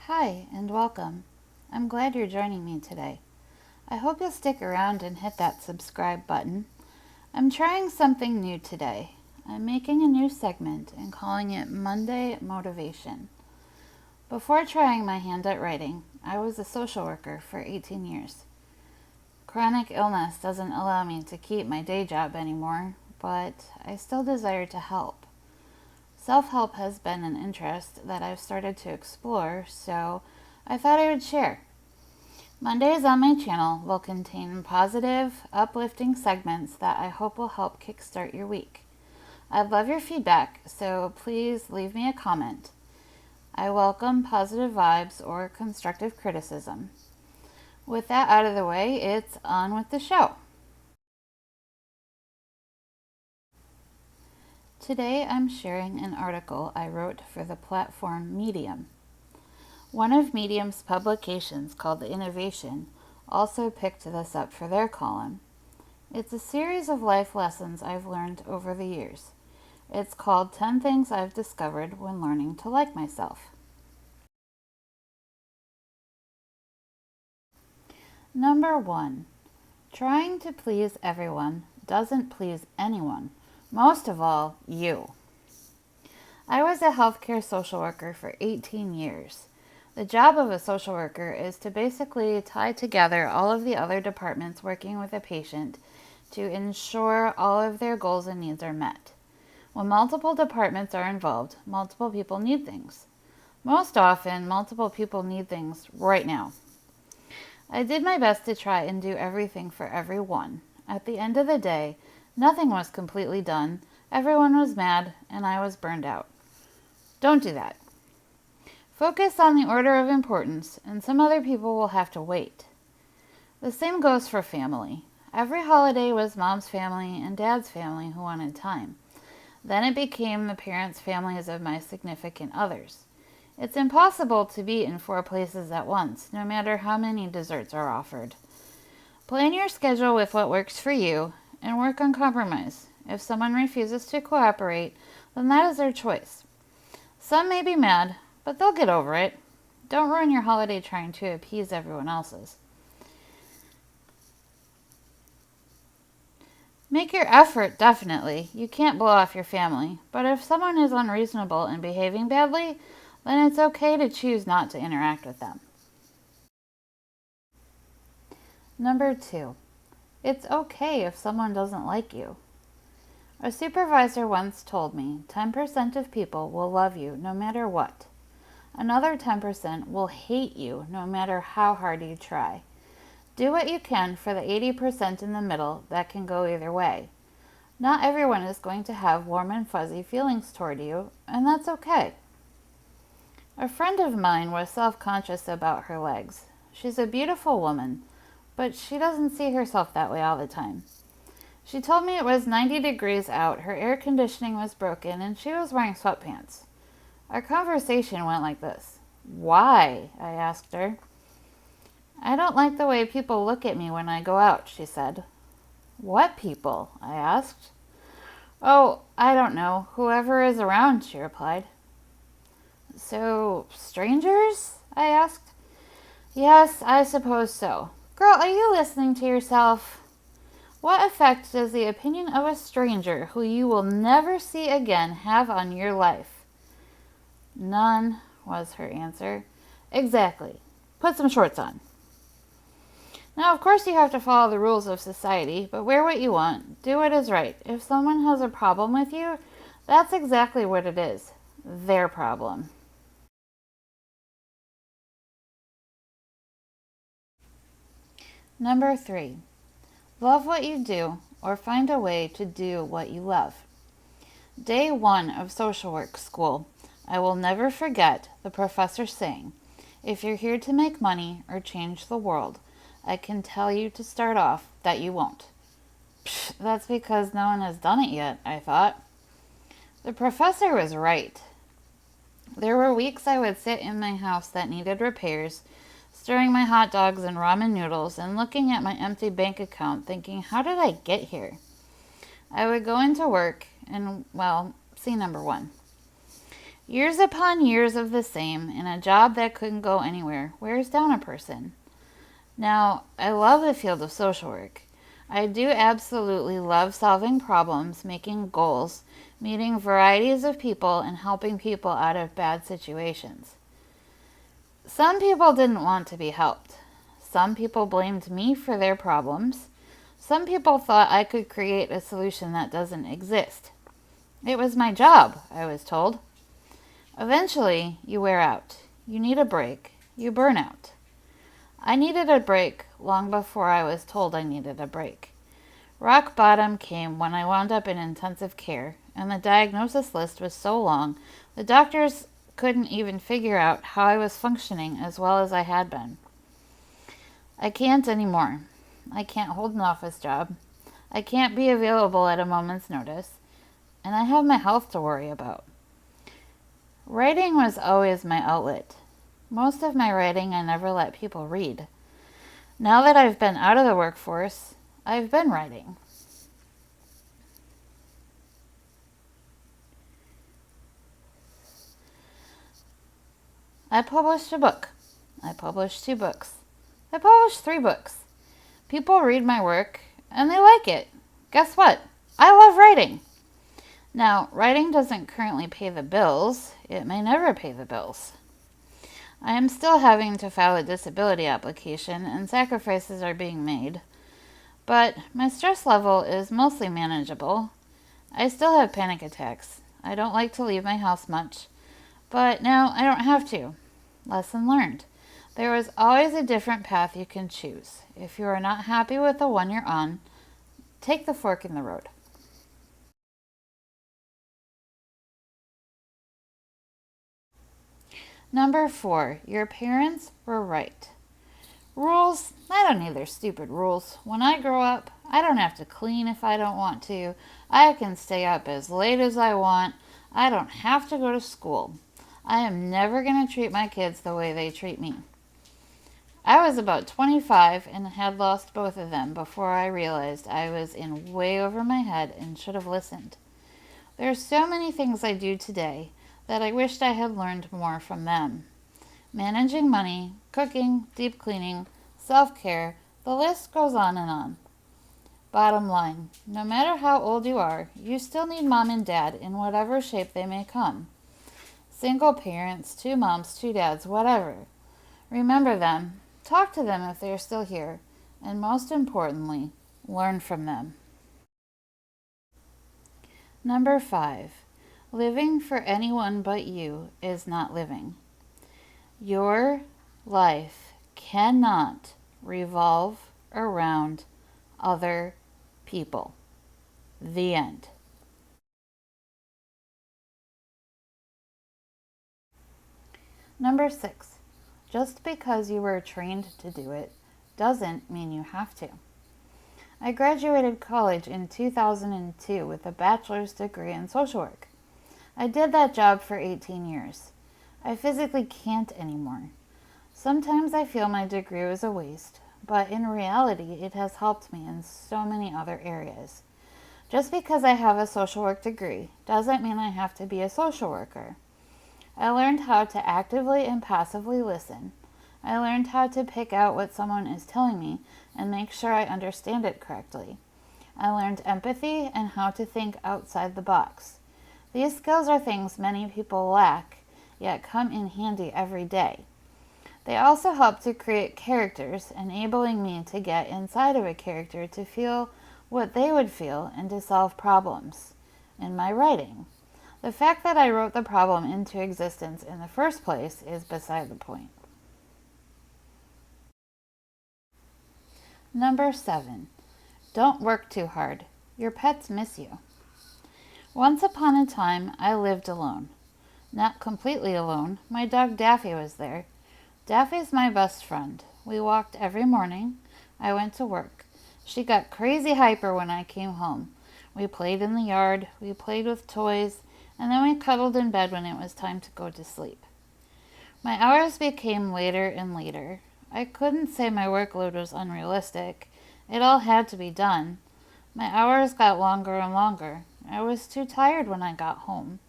Hi, and welcome. I'm glad you're joining me today. I hope you'll stick around and hit that subscribe button. I'm trying something new today. I'm making a new segment and calling it Monday Motivation. Before trying my hand at writing, I was a social worker for 18 years. Chronic illness doesn't allow me to keep my day job anymore, but I still desire to help. Self-help has been an interest that I've started to explore, so I thought I would share. Mondays on my channel will contain positive, uplifting segments that I hope will help kickstart your week. I'd love your feedback, so please leave me a comment. I welcome positive vibes or constructive criticism. With that out of the way, it's on with the show. Today I'm sharing an article I wrote for the platform Medium. One of Medium's publications, called The Innovation, also picked this up for their column. It's a series of life lessons I've learned over the years. It's called 10 Things I've Discovered When Learning to Like Myself. Number 1. Trying to please everyone doesn't please anyone. Most of all, you. I was a healthcare social worker for 18 years. The job of a social worker is to basically tie together all of the other departments working with a patient to ensure all of their goals and needs are met. When multiple departments are involved, multiple people need things. Most often, multiple people need things right now. I did my best to try and do everything for everyone. At the end of the day, nothing was completely done, everyone was mad, and I was burned out. Don't do that. Focus on the order of importance, and some other people will have to wait. The same goes for family. Every holiday was Mom's family and Dad's family who wanted time. Then it became the parents' families of my significant others. It's impossible to be in 4 places at once, no matter how many desserts are offered. Plan your schedule with what works for you, and work on compromise. If someone refuses to cooperate, then that is their choice. Some may be mad, but they'll get over it. Don't ruin your holiday trying to appease everyone else's. Make your effort, definitely. You can't blow off your family. But if someone is unreasonable and behaving badly, then it's okay to choose not to interact with them. Number 2. It's okay if someone doesn't like you. A supervisor once told me 10% of people will love you no matter what. Another 10% will hate you no matter how hard you try. Do what you can for the 80% in the middle that can go either way. Not everyone is going to have warm and fuzzy feelings toward you, and that's okay. A friend of mine was self-conscious about her legs. She's a beautiful woman, but she doesn't see herself that way all the time. She told me it was 90 degrees out, her air conditioning was broken, and she was wearing sweatpants. Our conversation went like this. Why? I asked her. I don't like the way people look at me when I go out, she said. What people? I asked. Oh, I don't know. Whoever is around, she replied. So, strangers? I asked. Yes, I suppose so. Girl, are you listening to yourself? What effect does the opinion of a stranger who you will never see again have on your life? None, was her answer. Exactly. Put some shorts on. Now, of course you have to follow the rules of society, but wear what you want. Do what is right. If someone has a problem with you, that's exactly what it is. Their problem. Number 3. Love what you do, or find a way to do what you love. Day 1 of social work school. I will never forget the professor saying, if you're here to make money or change the world, I can tell you to start off that you won't. Psh, that's because no one has done it yet, I thought. The professor was right. There were weeks I would sit in my house that needed repairs, stirring my hot dogs and ramen noodles and looking at my empty bank account thinking, how did I get here? I would go into work and, well, see number 1. Years upon years of the same in a job that couldn't go anywhere wears down a person. Now, I love the field of social work. I do absolutely love solving problems, making goals, meeting varieties of people, and helping people out of bad situations. Some people didn't want to be helped. Some people blamed me for their problems. Some people thought I could create a solution that doesn't exist. It was my job, I was told. Eventually, you wear out. You need a break. You burn out. I needed a break long before I was told I needed a break. Rock bottom came when I wound up in intensive care, and the diagnosis list was so long, the doctors couldn't even figure out how I was functioning as well as I had been. I can't anymore. I can't hold an office job. I can't be available at a moment's notice, and I have my health to worry about. Writing was always my outlet. Most of my writing I never let people read. Now that I've been out of the workforce, I've been writing. I published a book. I published 2 books. I published 3 books. People read my work and they like it. Guess what? I love writing. Now, writing doesn't currently pay the bills. It may never pay the bills. I am still having to file a disability application and sacrifices are being made. But my stress level is mostly manageable. I still have panic attacks. I don't like to leave my house much. But now I don't have to. Lesson learned. There is always a different path you can choose. If you are not happy with the one you're on, take the fork in the road. Number 4, your parents were right. Rules? I don't need their stupid rules. When I grow up, I don't have to clean if I don't want to. I can stay up as late as I want. I don't have to go to school. I am never going to treat my kids the way they treat me. I was about 25 and had lost both of them before I realized I was in way over my head and should have listened. There are so many things I do today that I wished I had learned more from them. Managing money, cooking, deep cleaning, self-care, the list goes on and on. Bottom line, no matter how old you are, you still need mom and dad in whatever shape they may come. Single parents, 2 moms, 2 dads, whatever. Remember them, talk to them if they are still here, and most importantly, learn from them. Number 5, living for anyone but you is not living. Your life cannot revolve around other people. The end. Number 6, just because you were trained to do it doesn't mean you have to. I graduated college in 2002 with a bachelor's degree in social work. I did that job for 18 years. I physically can't anymore. Sometimes I feel my degree was a waste, but in reality it has helped me in so many other areas. Just because I have a social work degree doesn't mean I have to be a social worker. I learned how to actively and passively listen. I learned how to pick out what someone is telling me and make sure I understand it correctly. I learned empathy and how to think outside the box. These skills are things many people lack, yet come in handy every day. They also help to create characters, enabling me to get inside of a character to feel what they would feel and to solve problems. In my writing, the fact that I wrote the problem into existence in the first place is beside the point. Number 7, don't work too hard. Your pets miss you. Once upon a time, I lived alone. Not completely alone. My dog Daffy was there. Daffy's my best friend. We walked every morning. I went to work. She got crazy hyper when I came home. We played in the yard, we played with toys, and then we cuddled in bed when it was time to go to sleep. My hours became later and later. I couldn't say my workload was unrealistic. It all had to be done. My hours got longer and longer. I was too tired when I got home.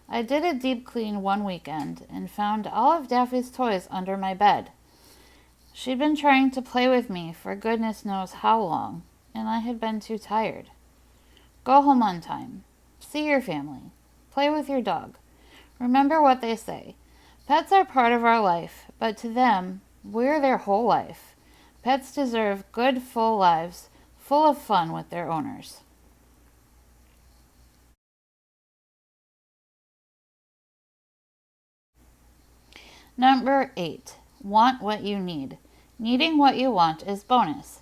I did a deep clean one weekend and found all of Daffy's toys under my bed. She'd been trying to play with me for goodness knows how long, and I had been too tired. Go home on time. See your family. Play with your dog. Remember what they say. Pets are part of our life, but to them, we're their whole life. Pets deserve good, full lives, full of fun with their owners. Number 8. Want what you need. Needing what you want is bonus.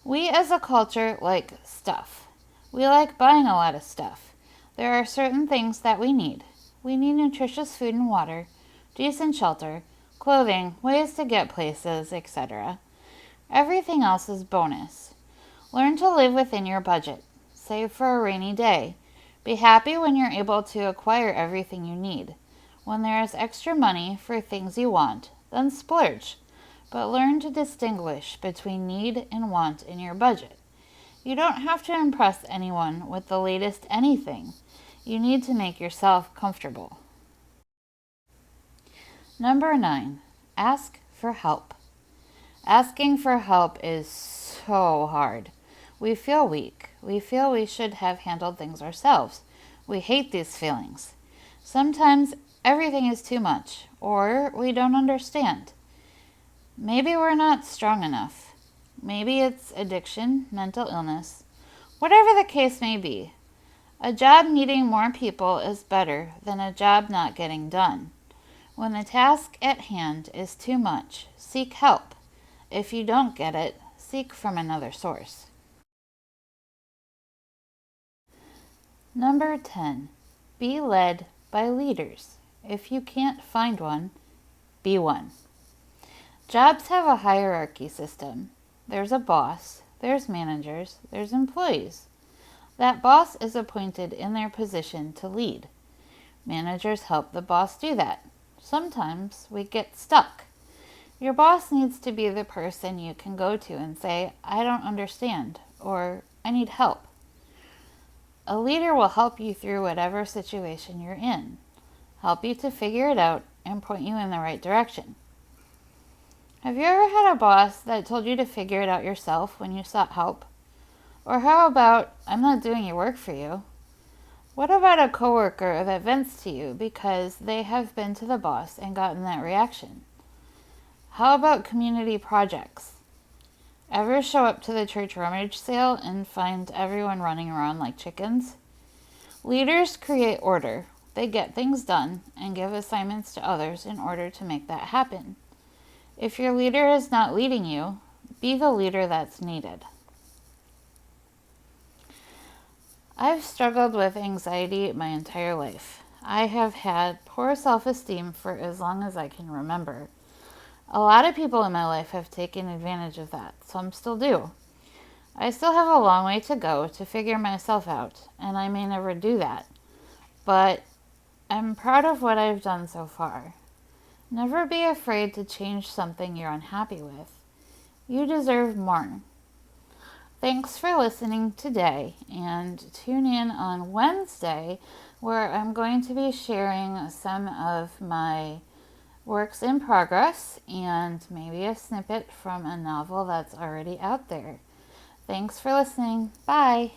We as a culture like stuff. We like buying a lot of stuff. There are certain things that we need. We need nutritious food and water, decent shelter, clothing, ways to get places, etc. Everything else is bonus. Learn to live within your budget. Save for a rainy day. Be happy when you're able to acquire everything you need. When there is extra money for things you want, then splurge. But learn to distinguish between need and want in your budget. You don't have to impress anyone with the latest anything. You need to make yourself comfortable. Number 9. Ask for help. Asking for help is so hard. We feel weak. We feel we should have handled things ourselves. We hate these feelings. Sometimes everything is too much, or we don't understand. Maybe we're not strong enough. Maybe it's addiction, mental illness. Whatever the case may be, a job needing more people is better than a job not getting done. When the task at hand is too much, seek help. If you don't get it, seek from another source. Number 10. Be led by leaders. If you can't find one, be one. Jobs have a hierarchy system. There's a boss, there's managers, there's employees. That boss is appointed in their position to lead. Managers help the boss do that. Sometimes we get stuck. Your boss needs to be the person you can go to and say, I don't understand, or I need help. A leader will help you through whatever situation you're in, help you to figure it out, and point you in the right direction. Have you ever had a boss that told you to figure it out yourself when you sought help? Or how about, I'm not doing your work for you? What about a coworker that vents to you because they have been to the boss and gotten that reaction? How about community projects? Ever show up to the church rummage sale and find everyone running around like chickens? Leaders create order. They get things done and give assignments to others in order to make that happen. If your leader is not leading you, be the leader that's needed. I've struggled with anxiety my entire life. I have had poor self-esteem for as long as I can remember. A lot of people in my life have taken advantage of that. Some still do. I still have a long way to go to figure myself out, and I may never do that. But I'm proud of what I've done so far. Never be afraid to change something you're unhappy with. You deserve more. Thanks for listening today, and tune in on Wednesday where I'm going to be sharing some of my works in progress and maybe a snippet from a novel that's already out there. Thanks for listening. Bye.